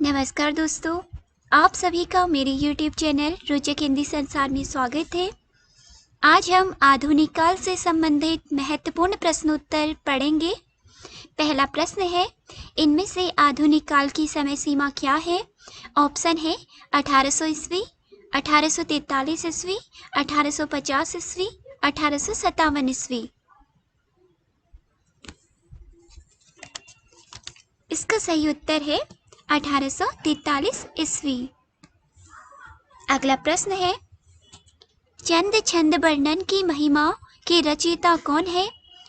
नमस्कार दोस्तों, आप सभी का मेरे YouTube चैनल रोचक हिंदी संसार में स्वागत है। आज हम आधुनिक काल से संबंधित महत्वपूर्ण प्रश्नोत्तर पढ़ेंगे। पहला प्रश्न है, इनमें से आधुनिक काल की समय सीमा क्या है? ऑप्शन है 1800 ईस्वी, 1843 ईस्वी, 1850 ईस्वी, 1857 ईस्वी। इसका सही उत्तर है 1843 ईस्वी। अगला प्रश्न है, चंद छंद वर्णन की महिमा के रचयिता कौन है?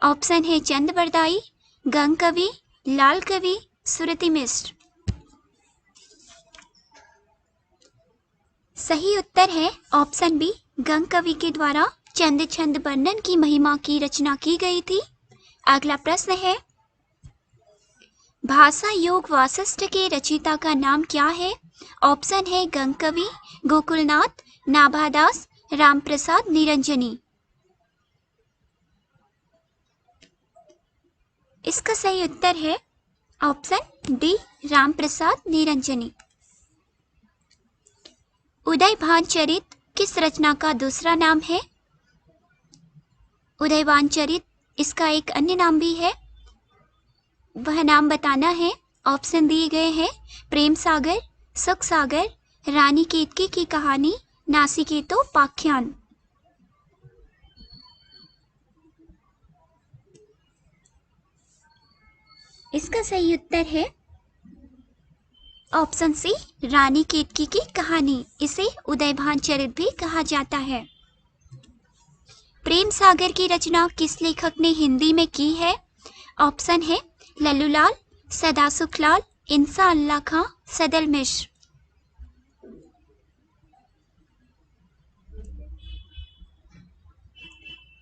ऑप्शन है चंद बरदाई, गंग कवि, लाल कवि, सुरति मिश्र। सही उत्तर है ऑप्शन बी, गंग कवि के द्वारा चंद छंद वर्णन की महिमा की रचना की गई थी। अगला प्रश्न है, भाषा योग वासिष्ठ के रचयिता का नाम क्या है? ऑप्शन है गंग कवि, गोकुलनाथ, नाभादास, रामप्रसाद निरंजनी। इसका सही उत्तर है ऑप्शन डी, रामप्रसाद निरंजनी। उदयभान चरित किस रचना का दूसरा नाम है? उदयभान चरित इसका एक अन्य नाम भी है, वह नाम बताना है। ऑप्शन दिए गए हैं प्रेम सागर, सुख सागर, रानी केतकी की कहानी, नासिकेतोपाख्यान। इसका सही उत्तर है ऑप्शन सी, रानी केतकी की कहानी। इसे उदयभान चरित भी कहा जाता है। प्रेम सागर की रचना किस लेखक ने हिंदी में की है? ऑप्शन है लल्लूलाल, सदासुखलाल, इंसा अल्लाह खां, सदल मिश्र।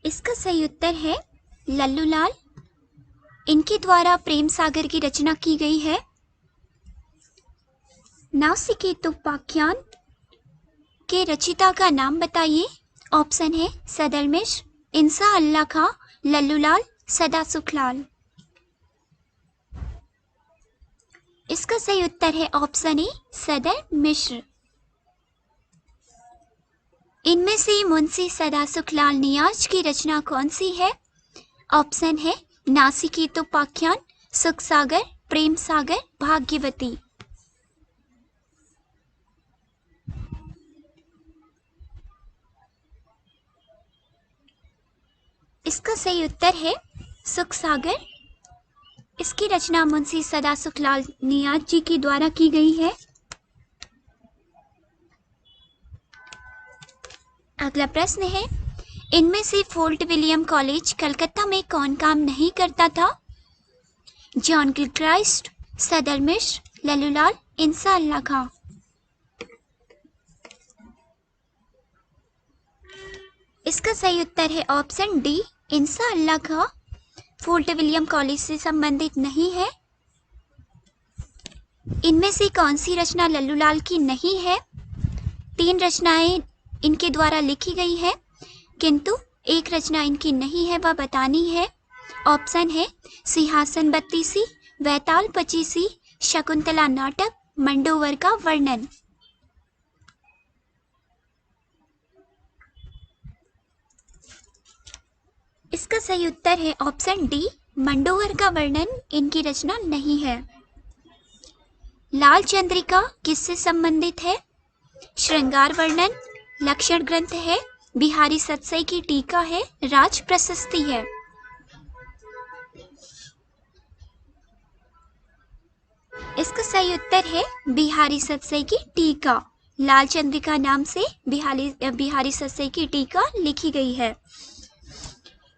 इसका सही उत्तर है लल्लूलाल, इनके द्वारा प्रेम सागर की रचना की गई है। नासिकेतोपाख्यान के रचयिता का नाम बताइए। ऑप्शन है सदल मिश्र, इंसा अल्लाह खां, लल्लूलाल, सदासुखलाल। इसका सही उत्तर है ऑप्शन ए, सदल मिश्र। इनमें से मुंशी सदासुखलाल नियाज की रचना कौन सी है? ऑप्शन है नासिकेतोपाख्यान, सुख सागर, प्रेम सागर, भाग्यवती। इसका सही उत्तर है सुख सागर। इसकी रचना मुंशी सदासुखलाल नियाज जी के द्वारा की गई है। अगला प्रश्न है, इनमें से फोर्ट विलियम कॉलेज कलकत्ता में कौन काम नहीं करता था? जॉन गिलक्राइस्ट, सदल मिश्र, लल्लूलाल, इंसा अल्लाह खां। इसका सही उत्तर है ऑप्शन डी, इंसा अल्लाह खां फोर्ट विलियम कॉलेज से संबंधित नहीं है। इनमें से कौन सी रचना लल्लूलाल की नहीं है? 3 रचनाएं इनके द्वारा लिखी गई है, किंतु एक रचना इनकी नहीं है, वह बतानी है। ऑप्शन है सिंहासन बत्तीसी, वैताल पचीसी, शकुंतला नाटक, मंडोवर का वर्णन। इसका सही उत्तर है ऑप्शन डी, मंडोवर का वर्णन इनकी रचना नहीं है। लाल चंद्रिका किससे संबंधित है? श्रृंगार वर्णन, लक्षण ग्रंथ है, बिहारी सतसई की टीका है, राज प्रशस्ति है। इसका सही उत्तर है बिहारी सतसई की टीका। लाल चंद्रिका नाम से बिहारी सतसई की टीका लिखी गई है।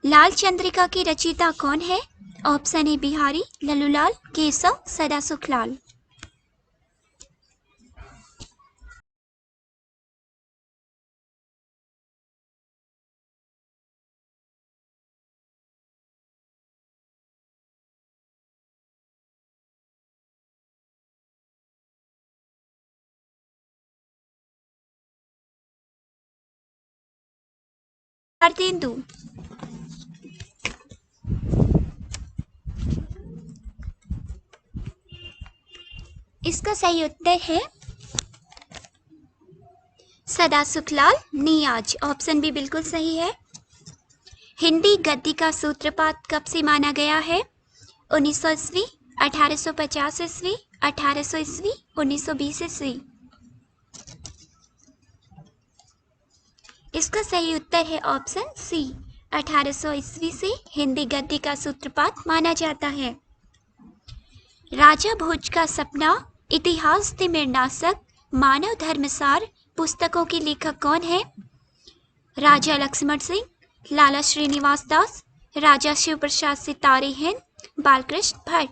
लाल चंद्रिका की रचयिता कौन है? Option A Bihari, Lallulal, Keshav, Sadasukhlal. भारतेंदु। इसका सही उत्तर है सदा सुखलाल नियाज। ऑप्शन बी बिल्कुल सही है। हिंदी गद्य का सूत्रपात कब से माना गया है? 1900 ईस्वी, 1850 ईस्वी, 1800 ईस्वी, 1920 ईस्वी। इसका सही उत्तर है ऑप्शन सी, 1800 ईस्वी से हिंदी गद्य का सूत्रपात माना जाता है। राजा भोज का सपना, इतिहास तिमिरनाशक, मानव धर्मसार पुस्तकों के लेखक कौन है? राजा लक्ष्मण सिंह, लाला श्रीनिवास दास, राजा शिव प्रसाद सितारे हिंद, बालकृष्ण भट्ट।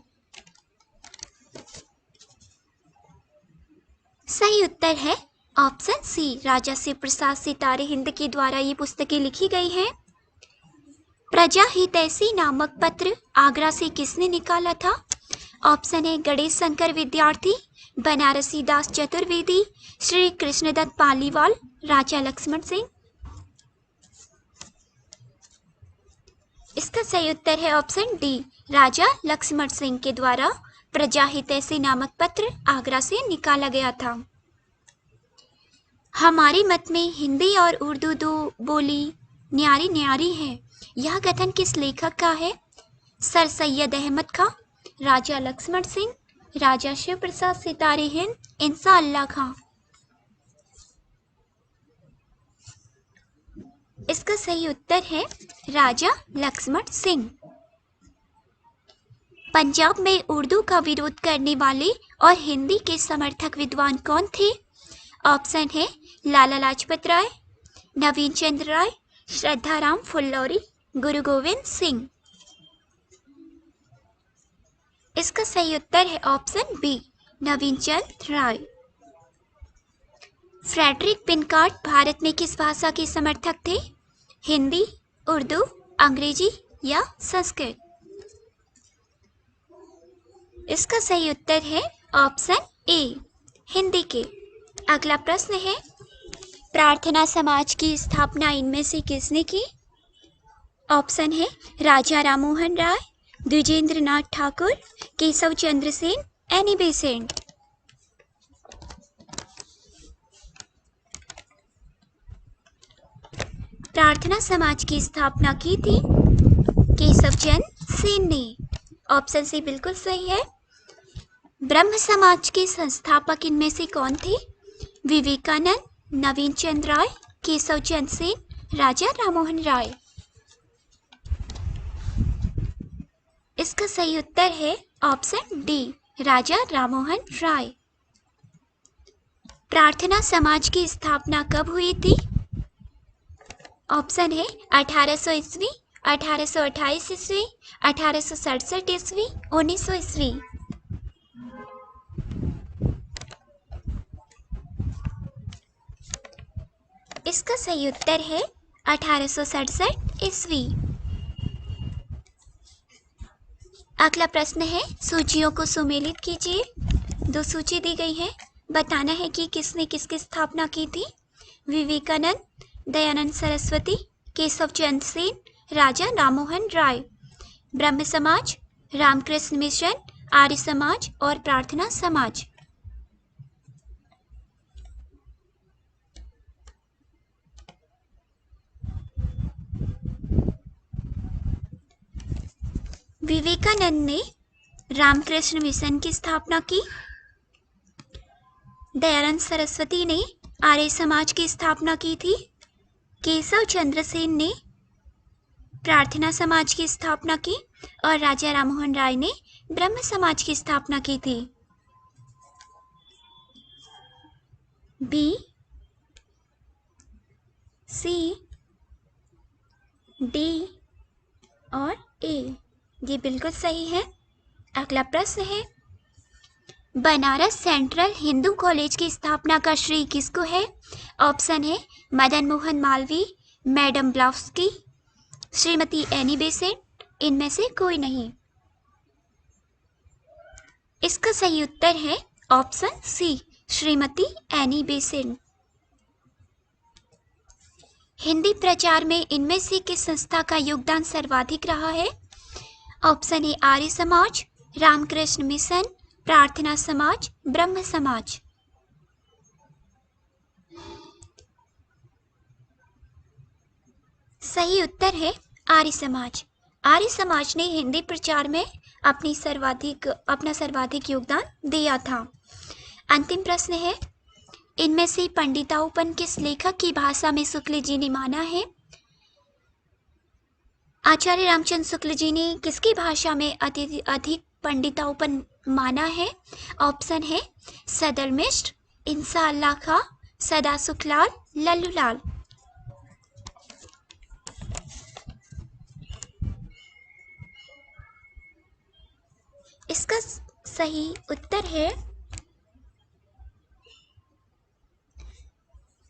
सही उत्तर है ऑप्शन सी, राजा शिव प्रसाद सितारे हिंद के द्वारा ये पुस्तकें लिखी गई हैं। प्रजा हितैषी नामक पत्र आगरा से किसने निकाला था? ऑप्शन ए गणेश शंकर विद्यार्थी, बनारसी दास चतुर्वेदी, श्री कृष्णदत्त पालीवाल, राजा लक्ष्मण सिंह। इसका सही उत्तर है ऑप्शन डी, राजा लक्ष्मण सिंह के द्वारा प्रजा हितैषी नामक पत्र आगरा से निकाला गया था। हमारे मत में हिंदी और उर्दू दो बोली न्यारी न्यारी है, यह कथन किस लेखक का है? सर सैयद अहमद खां, राजा लक्ष्मण सिंह, राजा शिव प्रसाद सितारे हिंद, इंसा अल्लाह खां। इसका सही उत्तर है राजा लक्ष्मण सिंह। पंजाब में उर्दू का विरोध करने वाले और हिंदी के समर्थक विद्वान कौन थे? ऑप्शन है लाला लाजपत राय, नवीन चंद्र राय, श्रद्धाराम फुल्लौरी, गुरु गोविंद सिंह। इसका सही उत्तर है ऑप्शन बी, नवीन चंद्र राय। फ्रेडरिक पिनकार्ट भारत में किस भाषा के समर्थक थे? हिंदी, उर्दू, अंग्रेजी या संस्कृत? इसका सही उत्तर है ऑप्शन ए, हिंदी के। अगला प्रश्न है, प्रार्थना समाज की स्थापना इनमें से किसने की? ऑप्शन है राजा राममोहन राय, द्विजेंद्र नाथ ठाकुर, केशव चंद्र सेन, एनी बेसेंट। प्रार्थना समाज की स्थापना की थी केशव चंद्र सेन ने। ऑप्शन सी बिल्कुल सही है। ब्रह्म समाज के संस्थापक इनमें से कौन थे? विवेकानंद, नवीन चंद्र राय, केशव चंद्र सेन, राजा राममोहन राय। इसका सही उत्तर है ऑप्शन डी, राजा राममोहन राय। प्रार्थना समाज की स्थापना कब हुई थी? ऑप्शन है 1800 ईस्वी, 1828 ईस्वी, 1867 ईस्वी, 1900 ईस्वी। इसका सही उत्तर है 1867 ईस्वी। अगला प्रश्न है, सूचियों को सुमेलित कीजिए। दो सूची दी गई है, बताना है कि किसने किसकी स्थापना की थी। विवेकानंद, दयानंद सरस्वती, केशव चंद्र सेन, राजा राममोहन राय। ब्रह्म समाज, रामकृष्ण मिशन, आर्य समाज और प्रार्थना समाज। विवेकानंद ने रामकृष्ण मिशन की स्थापना की। दयानंद सरस्वती ने आर्य समाज की स्थापना की थी। केशव चंद्र सेन ने प्रार्थना समाज की स्थापना की और राजा राममोहन राय ने ब्रह्म समाज की स्थापना की थी। बी, सी, डी और ए ये बिल्कुल सही है। अगला प्रश्न है, बनारस सेंट्रल हिंदू कॉलेज की स्थापना का श्रेय किसको है? ऑप्शन है Madan Mohan Malviya, madam Blavatsky, Shrimati Annie Besant, इनमें से कोई नहीं। इसका सही उत्तर है option C, Shrimati Annie Besant. Hindi प्रचार में इनमें से किस संस्था का योगदान सर्वाधिक रहा है? ऑप्शन ए आर्य समाज, रामकृष्ण मिशन, प्रार्थना समाज, ब्रह्म समाज। सही उत्तर है आर्य समाज। आर्य समाज ने हिंदी प्रचार में अपना सर्वाधिक योगदान दिया था। अंतिम प्रश्न है, इनमें से पंडिताउपन किस लेखक की भाषा में शुक्ल जी ने माना है? आचार्य रामचंद्र शुक्ल जी ने किसकी भाषा में अधिक पंडिताउपन माना है? ऑप्शन है सदल मिश्र, इंसा अल्लाह खां, सदा सुखलाल, लल्लूलाल। इसका सही उत्तर है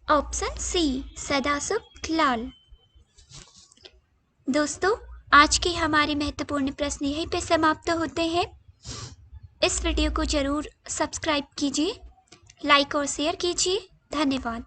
ऑप्शन सी, सदा सुखलाल। दोस्तों, आज के हमारे महत्वपूर्ण प्रश्न यहीं पे समाप्त होते हैं। इस वीडियो को जरूर सब्सक्राइब कीजिए, लाइक और शेयर कीजिए। धन्यवाद।